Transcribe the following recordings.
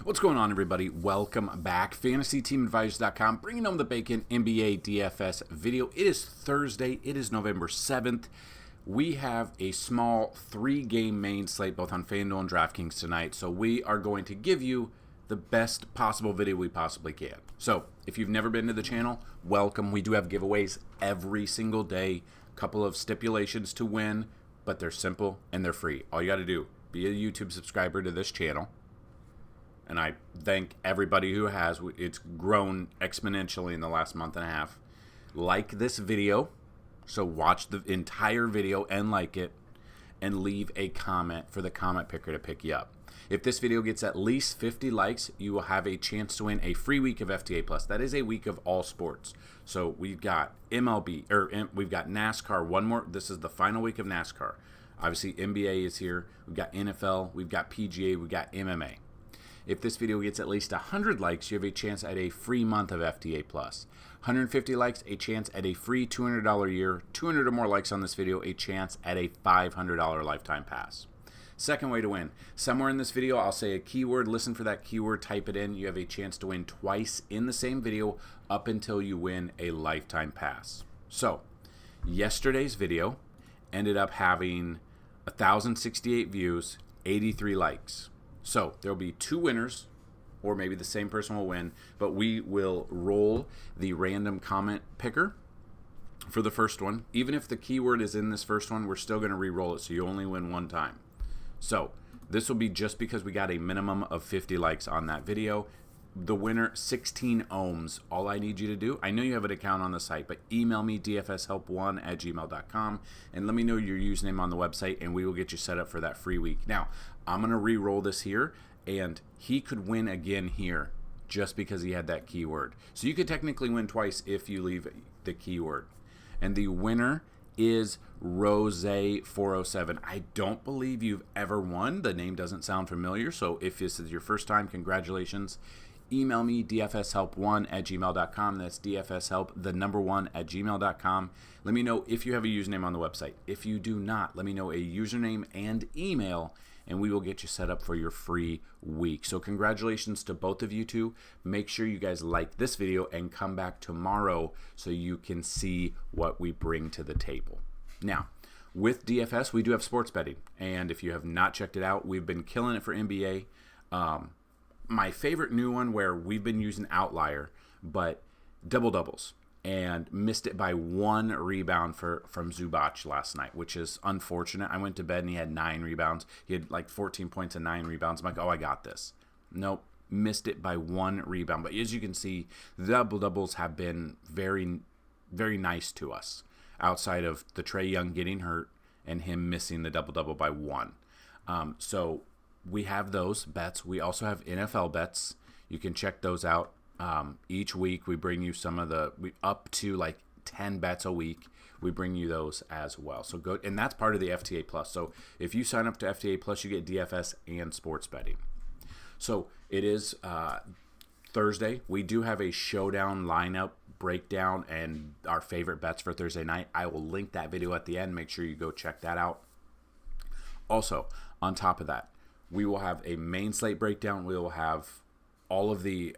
What's going on, everybody? Welcome back. FantasyTeamAdvisors.com, bringing home the bacon NBA DFS video. It is Thursday. It is November 7th. We have a small 3-game main slate both on Fanduel and DraftKings tonight, so we are going to give you the best possible video we possibly can. So if you've never been to the channel, welcome. We do have giveaways every single day. A couple of stipulations to win, but they're simple and they're free. All you got to do, be a YouTube subscriber to this channel. And I thank everybody who has. It's grown exponentially in the last month and a half. Like this video. So watch the entire video and like it. And leave a comment for the comment picker to pick you up. If this video gets at least 50 likes, you will have a chance to win a free week of FTA+. That is a week of all sports. So we've got MLB, we've got NASCAR, one more. This is the final week of NASCAR. Obviously, NBA is here. We've got NFL, we've got PGA, we've got MMA. If this video gets at least 100 likes, you have a chance at a free month of FTA+. 150 likes, a chance at a free $200 year. 200 or more likes on this video, a chance at a $500 lifetime pass. Second way to win. Somewhere in this video, I'll say a keyword. Listen for that keyword. Type it in. You have a chance to win twice in the same video up until you win a lifetime pass. So, yesterday's video ended up having 1,068 views, 83 likes. So there will be 2 winners, or maybe the same person will win, but we will roll the random comment picker for the first one. Even if the keyword is in this first one, we're still going to re-roll it, so you only win one time. So this will be just because we got a minimum of 50 likes on that video. The winner, 16 ohms. All I need you to do, I know you have an account on the site, but email me dfshelp1@gmail.com and let me know your username on the website, and we will get you set up for that free week. Now, I'm going to re-roll this here, and he could win again here just because he had that keyword. So you could technically win twice if you leave the keyword. And the winner is Rose407. I don't believe you've ever won. The name doesn't sound familiar, so if this is your first time, congratulations. Email me, dfshelp1@gmail.com. That's dfshelp1@gmail.com. Let me know if you have a username on the website. If you do not, let me know a username and email, and we will get you set up for your free week. So congratulations to both of you two. Make sure you guys like this video and come back tomorrow so you can see what we bring to the table. Now, with DFS, we do have sports betting, and if you have not checked it out, we've been killing it for NBA. My favorite new one where we've been using Outlier, but double-doubles, and missed it by 1 rebound from Zubac last night, which is unfortunate. I went to bed and he had 9 rebounds. He had like 14 points and 9 rebounds. I'm like, oh, I got this. Nope, missed it by 1 rebound. But as you can see, the double-doubles have been very, very nice to us, outside of the Trae Young getting hurt and him missing the double-double by 1. So we have those bets. We also have NFL bets. You can check those out. Each week we bring you some of up to like 10 bets a week. We bring you those as well. So go, and that's part of the FTA Plus. So if you sign up to FTA Plus, you get DFS and sports betting. So it is Thursday. We do have a showdown lineup breakdown and our favorite bets for Thursday night. I will link that video at the end. Make sure you go check that out. Also, on top of that, we will have a main slate breakdown. We will have all of the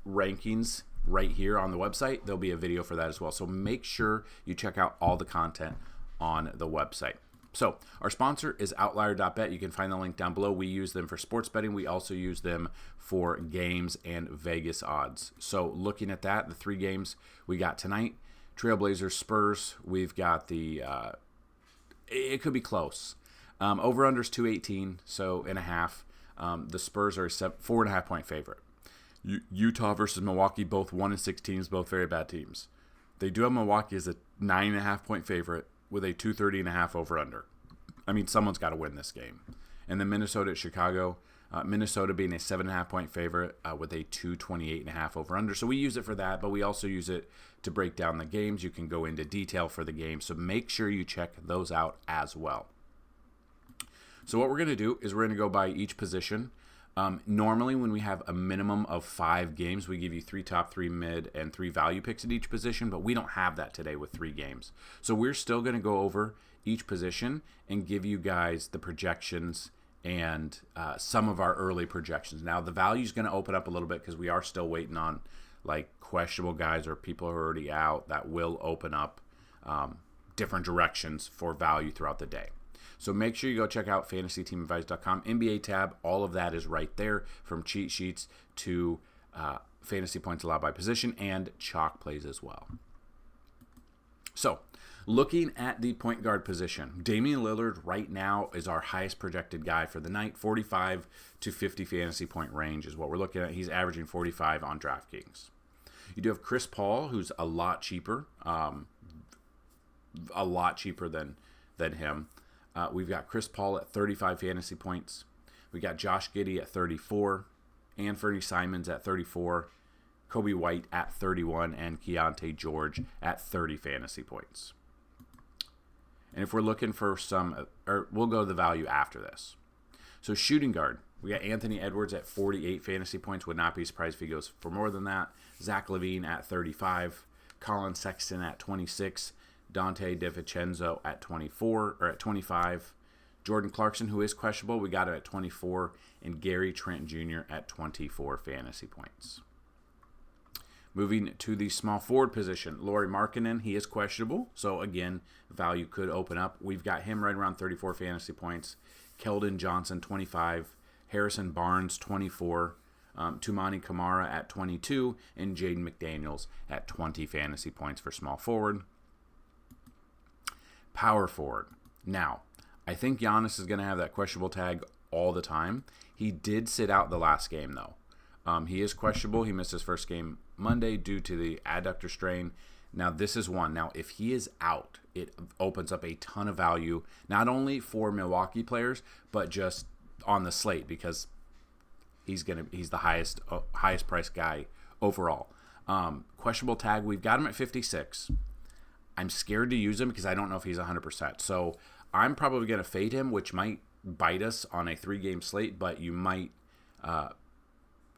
rankings right here on the website. There'll be a video for that as well. So make sure you check out all the content on the website. So our sponsor is Outlier.Bet. You can find the link down below. We use them for sports betting. We also use them for games and Vegas odds. So looking at that, the 3 games we got tonight, Trailblazers, Spurs. We've got the, it could be close. Over-under's 218, so in a half. The Spurs are a 4.5 point favorite. Utah versus Milwaukee, both 1-6 teams, both very bad teams. They do have Milwaukee as a 9.5 point favorite with a 230.5 over-under. I mean, someone's got to win this game. And then Minnesota at Chicago. Minnesota being a 7.5 point favorite with a 228.5 over-under. So we use it for that, but we also use it to break down the games. You can go into detail for the game, so make sure you check those out as well. So what we're going to do is we're going to go by each position. Normally, when we have a minimum of 5 games, we give you 3 top, 3 mid, and 3 value picks at each position, but we don't have that today with 3 games. So we're still going to go over each position and give you guys the projections and some of our early projections. Now, the value is going to open up a little bit because we are still waiting on like questionable guys or people who are already out that will open up different directions for value throughout the day. So make sure you go check out FantasyTeamAdvisors.com. NBA tab, all of that is right there, from cheat sheets to fantasy points allowed by position and chalk plays as well. So, looking at the point guard position, Damian Lillard right now is our highest projected guy for the night. 45 to 50 fantasy point range is what we're looking at. He's averaging 45 on DraftKings. You do have Chris Paul, who's a lot cheaper than him. We've got Chris Paul at 35 fantasy points. We got Josh Giddey at 34, Anthony Simons at 34, Kobe White at 31, and Keontae George at 30 fantasy points. And if we're looking for some, or we'll go to the value after this. So shooting guard, we got Anthony Edwards at 48 fantasy points. Would not be surprised if he goes for more than that. Zach LaVine at 35, Colin Sexton at 26, Dante DiVincenzo at 24 or at 25, Jordan Clarkson, who is questionable, we got him at 24, and Gary Trent Jr. at 24 fantasy points. Moving to the small forward position, Lauri Markkanen, he is questionable, so again, value could open up. We've got him right around 34 fantasy points. Keldon Johnson, 25. Harrison Barnes, 24. Tumani Kamara at 22. And Jaden McDaniels at 20 fantasy points for small forward. Power forward. Now, I think Giannis is going to have that questionable tag all the time. He did sit out the last game, though. He is questionable. He missed his first game Monday due to the adductor strain. Now, this is one. Now, if he is out, it opens up a ton of value, not only for Milwaukee players, but just on the slate, because he's the highest priced guy overall. Questionable tag, we've got him at 56. I'm scared to use him because I don't know if he's 100%. So I'm probably going to fade him, which might bite us on a 3-game slate, but you might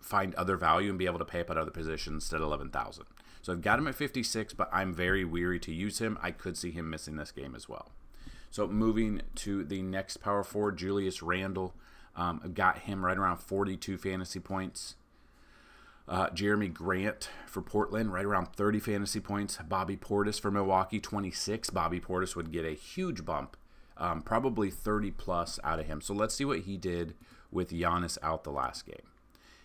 find other value and be able to pay up at other positions instead of 11,000. So I've got him at 56, but I'm very weary to use him. I could see him missing this game as well. So moving to the next power forward, Julius Randle. I've got him right around 42 fantasy points. Jeremy Grant for Portland, right around 30 fantasy points. Bobby Portis for Milwaukee, 26. Bobby Portis would get a huge bump, probably 30 plus out of him. So let's see what he did with Giannis out the last game.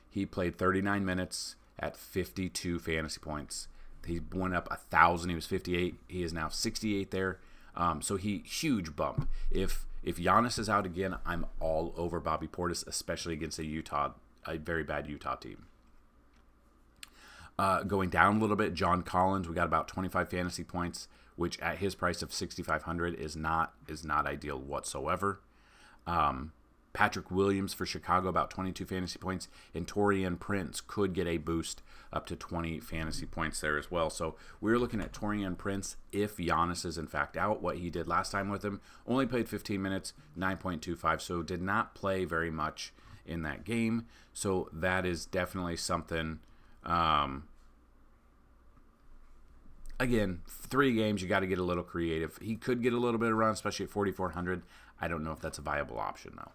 He played 39 minutes at 52 fantasy points. He went up 1,000. He was 58. He is now 68 there. So huge bump. If Giannis is out again, I'm all over Bobby Portis, especially against a very bad Utah team. Going down a little bit, John Collins, we got about 25 fantasy points, which at his price of $6,500 is not ideal whatsoever. Patrick Williams for Chicago, about 22 fantasy points, and Taurean Prince could get a boost up to 20 fantasy points there as well. So we're looking at Taurean Prince if Giannis is in fact out, what he did last time with him. Only played 15 minutes, 9.25, so did not play very much in that game. So that is definitely something. Again, 3 games, you got to get a little creative. He could get a little bit around, especially at 4,400. I don't know if that's a viable option, though.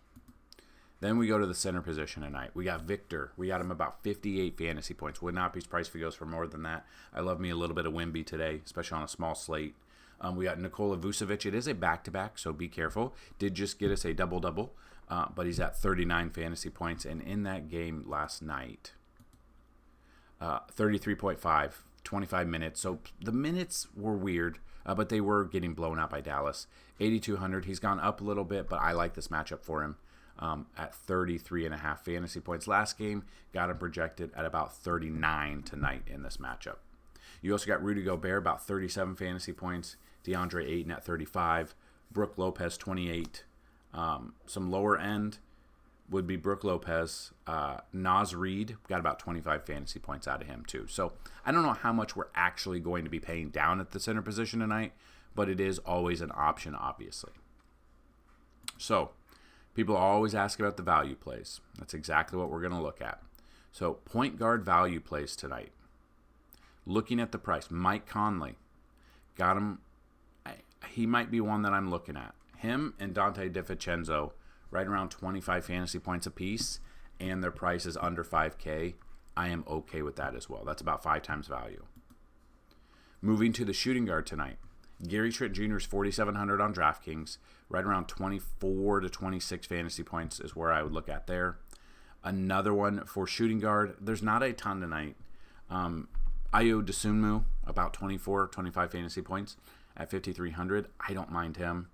Then we go to the center position tonight. We got Victor. We got him about 58 fantasy points. Would not be surprised if he goes for more than that. I love me a little bit of Wemby today, especially on a small slate. We got Nikola Vucevic. It is a back-to-back, so be careful. Did just get us a double-double, but he's at 39 fantasy points. And in that game last night, 33.5, 25 minutes. So the minutes were weird, but they were getting blown out by Dallas. 8,200. He's gone up a little bit, but I like this matchup for him. At 33.5 fantasy points last game. Got him projected at about 39 tonight in this matchup. You also got Rudy Gobert, about 37 fantasy points. DeAndre Ayton at 35. Brook Lopez, 28. Some lower end would be Brook Lopez. Naz Reid, got about 25 fantasy points out of him too. So I don't know how much we're actually going to be paying down at the center position tonight, but it is always an option, obviously. So people always ask about the value plays. That's exactly what we're going to look at. So point guard value plays tonight. Looking at the price, Mike Conley, got him. He might be one that I'm looking at. Him and Dante DiVincenzo right around 25 fantasy points apiece, and their price is under 5K, I am okay with that as well. That's about 5 times value. Moving to the shooting guard tonight. Gary Trent Jr. is 4,700 on DraftKings. Right around 24 to 26 fantasy points is where I would look at there. Another one for shooting guard. There's not a ton tonight. Ayo Dosunmu, about 24, 25 fantasy points at 5,300. I don't mind him.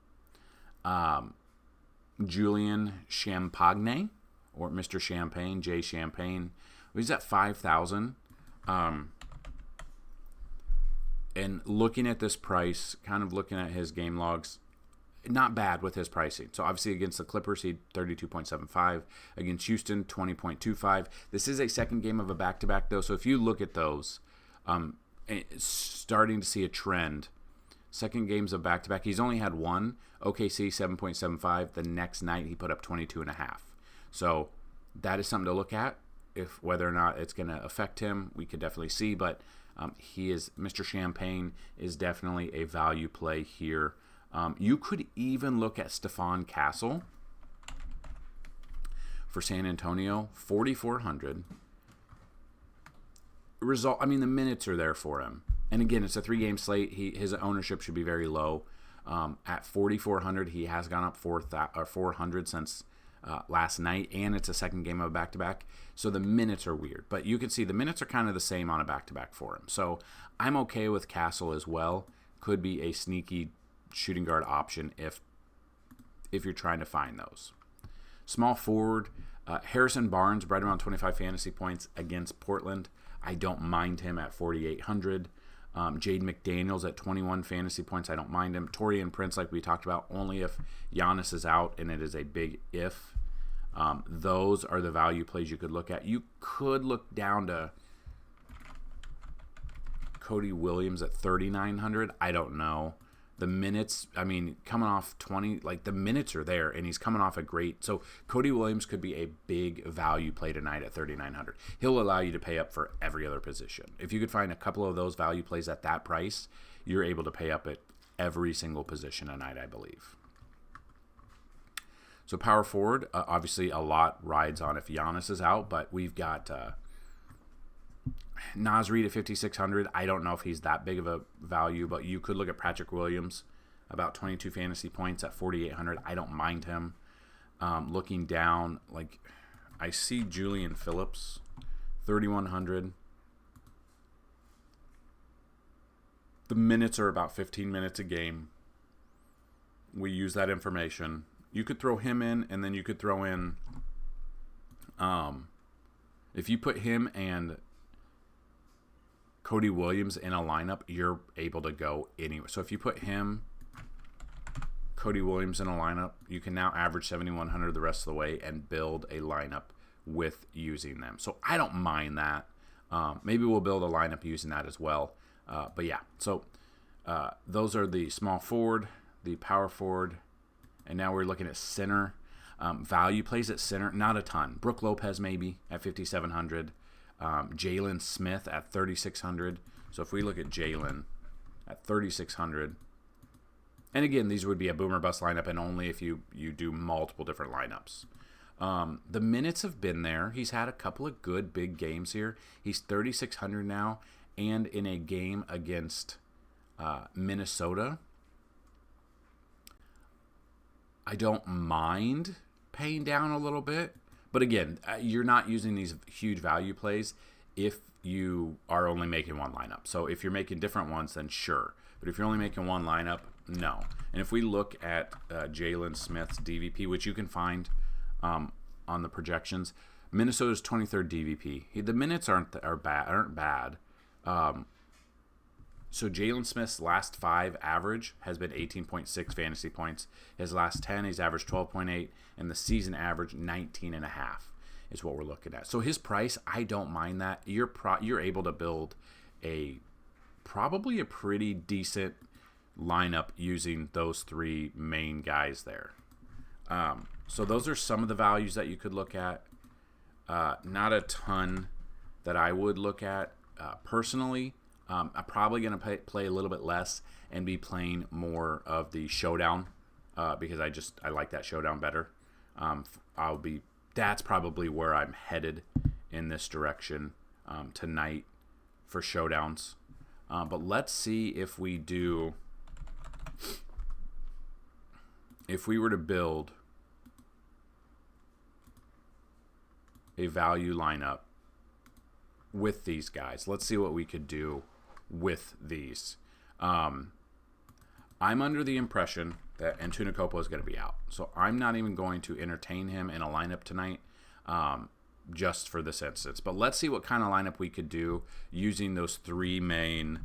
Julian Champagne, or Mr. Champagne, Jay Champagne. He's at 5,000. And looking at this price, kind of looking at his game logs, not bad with his pricing. So obviously against the Clippers, he 32.75. Against Houston, 20.25. This is a second game of a back-to-back, though. So if you look at those, starting to see a trend. Second games of back-to-back. He's only had one. OKC, 7.75. The next night, he put up 22.5. So that is something to look at. If whether or not it's going to affect him, we could definitely see. But he is Mr. Champagne is definitely a value play here. You could even look at Stephon Castle for San Antonio, 4,400. The minutes are there for him. And again, it's a 3-game slate. His ownership should be very low. At 4,400, he has gone up 400 since last night, and it's a second game of a back-to-back. So the minutes are weird. But you can see the minutes are kind of the same on a back-to-back for him. So I'm okay with Castle as well. Could be a sneaky shooting guard option if you're trying to find those. Small forward, Harrison Barnes, right around 25 fantasy points against Portland. I don't mind him at 4,800. Jade McDaniels at 21 fantasy points. I don't mind him. Taurean Prince, like we talked about, only if Giannis is out, and it is a big if. Those are the value plays you could look at. You could look down to Cody Williams at 3,900. I don't know. The minutes, coming off 20, the minutes are there, and he's coming off a great. So Cody Williams could be a big value play tonight at 3,900. He'll allow you to pay up for every other position. If you could find a couple of those value plays at that price, you're able to pay up at every single position tonight, I believe. So power forward, obviously a lot rides on if Giannis is out, but we've got Naz Reid at 5,600. I don't know if he's that big of a value, but you could look at Patrick Williams, about 22 fantasy points at 4,800. I don't mind him. Looking down, I see Julian Phillips, 3,100. The minutes are about 15 minutes a game. We use that information. You could throw him in, and then you could throw in, if you put him and Cody Williams in a lineup, you're able to go anywhere. So if you put him, Cody Williams in a lineup, you can now average 7,100 the rest of the way and build a lineup with using them. So I don't mind that. Maybe we'll build a lineup using that as well. But yeah, so those are the small forward, the power forward, and now we're looking at center. Value plays at center, not a ton. Brook Lopez maybe at 5,700. Jalen Smith at 3,600. So if we look at Jalen at 3,600, and again, these would be a boomer bust lineup, and only if you do multiple different lineups. The minutes have been there. He's had a couple of good big games here. He's 3,600 now, and in a game against Minnesota, I don't mind paying down a little bit. But again, you're not using these huge value plays if you are only making one lineup. So if you're making different ones, then sure. But if you're only making one lineup, no. And if we look at Jalen Smith's DVP, which you can find on the projections, Minnesota's 23rd DVP. The minutes aren't bad. So Jalen Smith's last 5 average has been 18.6 fantasy points. His last 10, he's averaged 12.8, and the season average 19.5 is what we're looking at. So his price, I don't mind that. You're able to build probably a pretty decent lineup using those 3 main guys there. So those are some of the values that you could look at. Not a ton that I would look at personally. I'm probably going to play a little bit less and be playing more of the showdown because I like that showdown better. That's probably where I'm headed in this direction tonight for showdowns. But let's see if we were to build a value lineup with these guys. Let's see what we could do with these. I'm under the impression that Antetokounmpo is going to be out, so I'm not even going to entertain him in a lineup tonight, just for this instance. But let's see what kind of lineup we could do using those three main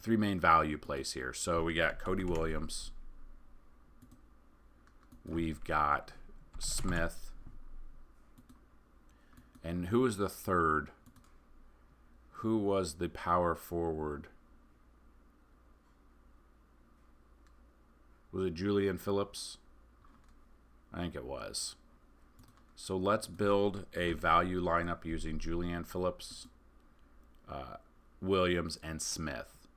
value plays here. So we got Cody Williams, we've got Smith, and who was the third? Who was the power forward? Was it Julian Phillips? I think it was. So let's build a value lineup using Julian Phillips, Williams, and Smith.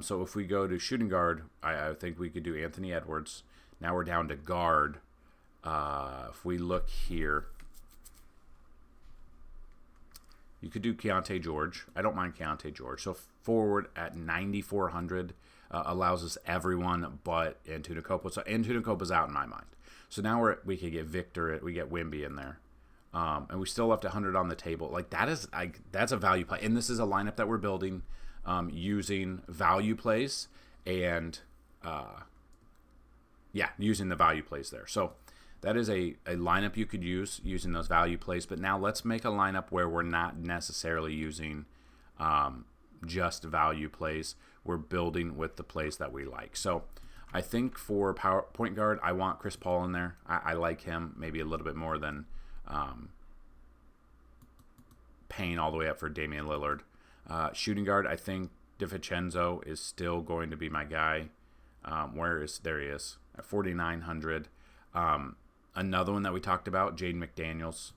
So if we go to shooting guard, I think we could do Anthony Edwards. Now we're down to guard. If we look here, you could do Keontae George. I don't mind Keontae George. So forward at 9,400 allows us everyone but Antetokounmpo. So Antetokounmpo's out in my mind. So now we could get Victor. We get Wemby in there, and we still left 100 on the table. Like that's a value play, and this is a lineup that we're building using value plays and using the value plays there. So that is a lineup you could use using those value plays. But now let's make a lineup where we're not necessarily using just value plays. We're building with the plays that we like. So I think for point guard, I want Chris Paul in there. I like him maybe a little bit more than paying all the way up for Damian Lillard. Shooting guard, I think DiVincenzo is still going to be my guy. There he is at 4,900. Another one that we talked about, Jaden McDaniels,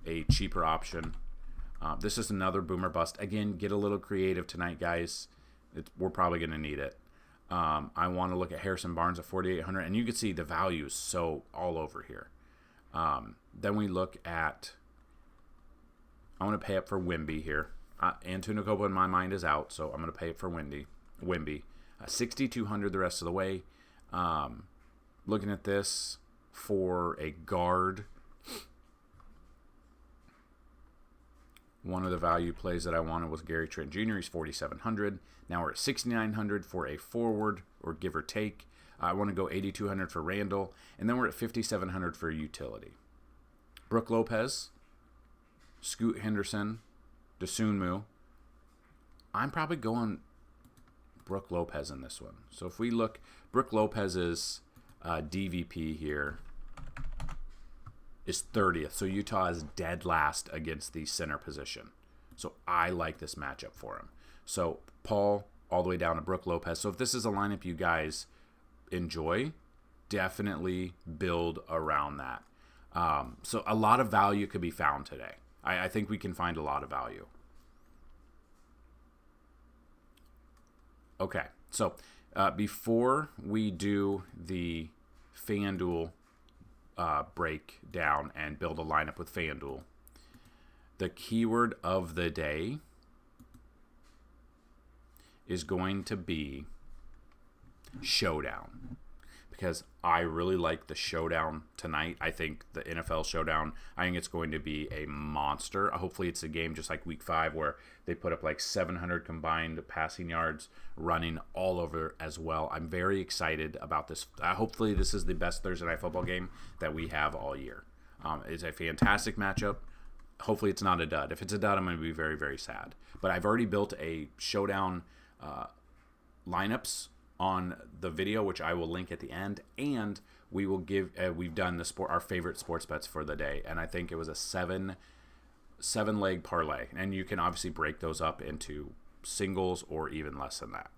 a cheaper option. This is another boomer bust. Again, get a little creative tonight, guys. We're probably going to need it. I want to look at Harrison Barnes at 4,800, and you can see the value is so all over here. Then we look at, I want to pay up for Wemby here. Antetokounmpo in my mind is out, so I'm going to pay it for Wemby. 6,200 the rest of the way. Looking at this for a guard, one of the value plays that I wanted was Gary Trent Jr. He's 4,700. Now we're at 6,900 for a forward, or give or take. I want to go 8,200 for Randall, and then we're at 5,700 for utility. Brook Lopez, Scoot Henderson, Dosunmu. I'm probably going Brook Lopez in this one. So if we look, Brook Lopez's DVP here is 30th. So Utah is dead last against the center position. So I like this matchup for him. So Paul all the way down to Brook Lopez. So if this is a lineup you guys enjoy, definitely build around that. So a lot of value could be found today. I think we can find a lot of value. Okay, so before we do the FanDuel breakdown and build a lineup with FanDuel, the keyword of the day is going to be showdown, because I really like the showdown tonight. I think the NFL showdown, I think it's going to be a monster. Hopefully it's a game just like week 5 where they put up like 700 combined passing yards, running all over as well. I'm very excited about this. Hopefully this is the best Thursday Night Football game that we have all year. It's a fantastic matchup. Hopefully it's not a dud. If it's a dud, I'm going to be very, very sad. But I've already built a showdown lineups on the video, which I will link at the end, and we will give we've done our favorite sports bets for the day, and I think it was a seven leg parlay, and you can obviously break those up into singles or even less than that.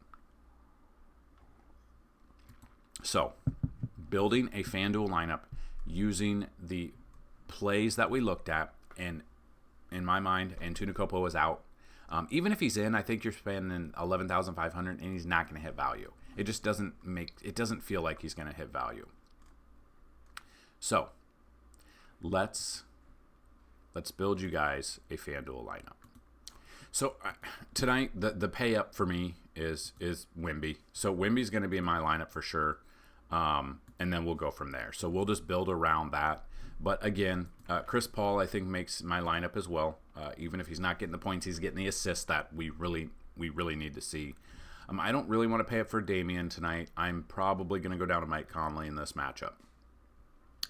So building a FanDuel lineup using the plays that we looked at, and in my mind Antetokounmpo was out. Even if he's in, I think you're spending 11,500 and he's not going to hit value. It just doesn't feel like he's going to hit value. So let's build you guys a FanDuel lineup. So tonight, the pay up for me is Wemby. So Wemby's going to be in my lineup for sure, and then we'll go from there. So we'll just build around that. But again, Chris Paul, I think, makes my lineup as well. Even if he's not getting the points, he's getting the assists that we really need to see. I don't really want to pay up for Damian tonight. I'm probably going to go down to Mike Conley in this matchup.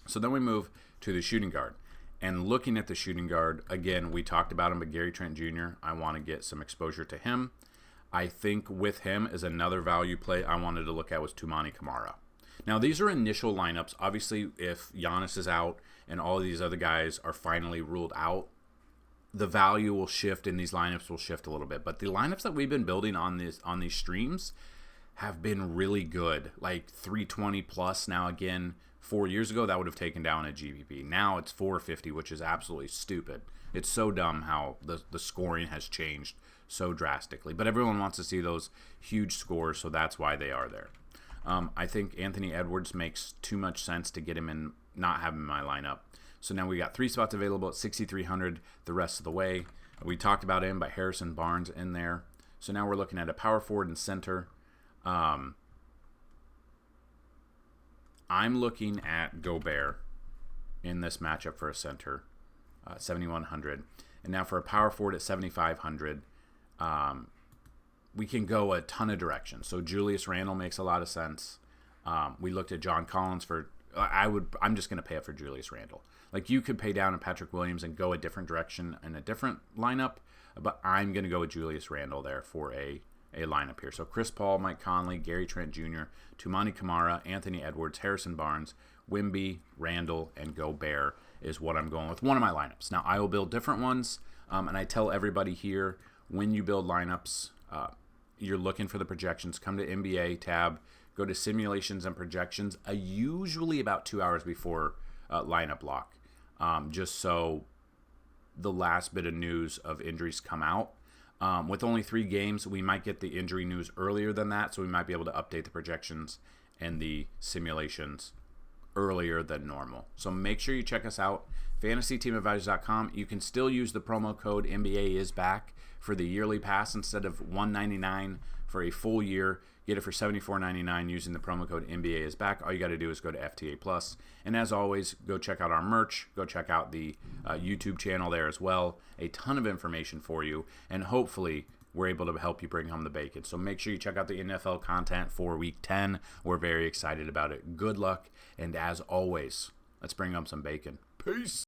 So then we move to the shooting guard. And looking at the shooting guard, again, we talked about him, but Gary Trent Jr., I want to get some exposure to him. I think with him is another value play I wanted to look at was Toumani Camara. Now, these are initial lineups. Obviously, if Giannis is out and all of these other guys are finally ruled out, the value will shift and these lineups will shift a little bit. But the lineups that we've been building on these streams have been really good, like 320 plus. Now, again, 4 years ago, that would have taken down a GPP. Now it's 450, which is absolutely stupid. It's so dumb how the scoring has changed so drastically. But everyone wants to see those huge scores, so that's why they are there. I think Anthony Edwards makes too much sense to get him in, not have him in my lineup. So now we got 3 spots available at 6,300 the rest of the way. We talked about him, but Harrison Barnes in there. So now we're looking at a power forward and center. I'm looking at Gobert in this matchup for a center, 7,100. And now for a power forward at 7,500, we can go a ton of directions. So Julius Randle makes a lot of sense. We looked at John Collins for. I'm just going to pay up for Julius Randle. Like, you could pay down on Patrick Williams and go a different direction in a different lineup, but I'm going to go with Julius Randle there for a lineup here. So Chris Paul, Mike Conley, Gary Trent Jr., Toumani Camara, Anthony Edwards, Harrison Barnes, Wemby, Randle, and Gobert is what I'm going with one of my lineups. Now, I will build different ones, and I tell everybody here, when you build lineups, you're looking for the projections, come to NBA tab, go to simulations and projections, usually about 2 hours before lineup lock, just so the last bit of news of injuries come out. With only 3 games, we might get the injury news earlier than that, so we might be able to update the projections and the simulations earlier than normal. So make sure you check us out, FantasyTeamAdvisors.com. You can still use the promo code NBA is back for the yearly pass instead of $199 for a full year. Get it for $74.99 using the promo code NBA is back. All you got to do is go to FTA Plus. And as always, go check out our merch. Go check out the YouTube channel there as well. A ton of information for you. And hopefully, we're able to help you bring home the bacon. So make sure you check out the NFL content for Week 10. We're very excited about it. Good luck. And as always, let's bring home some bacon. Peace.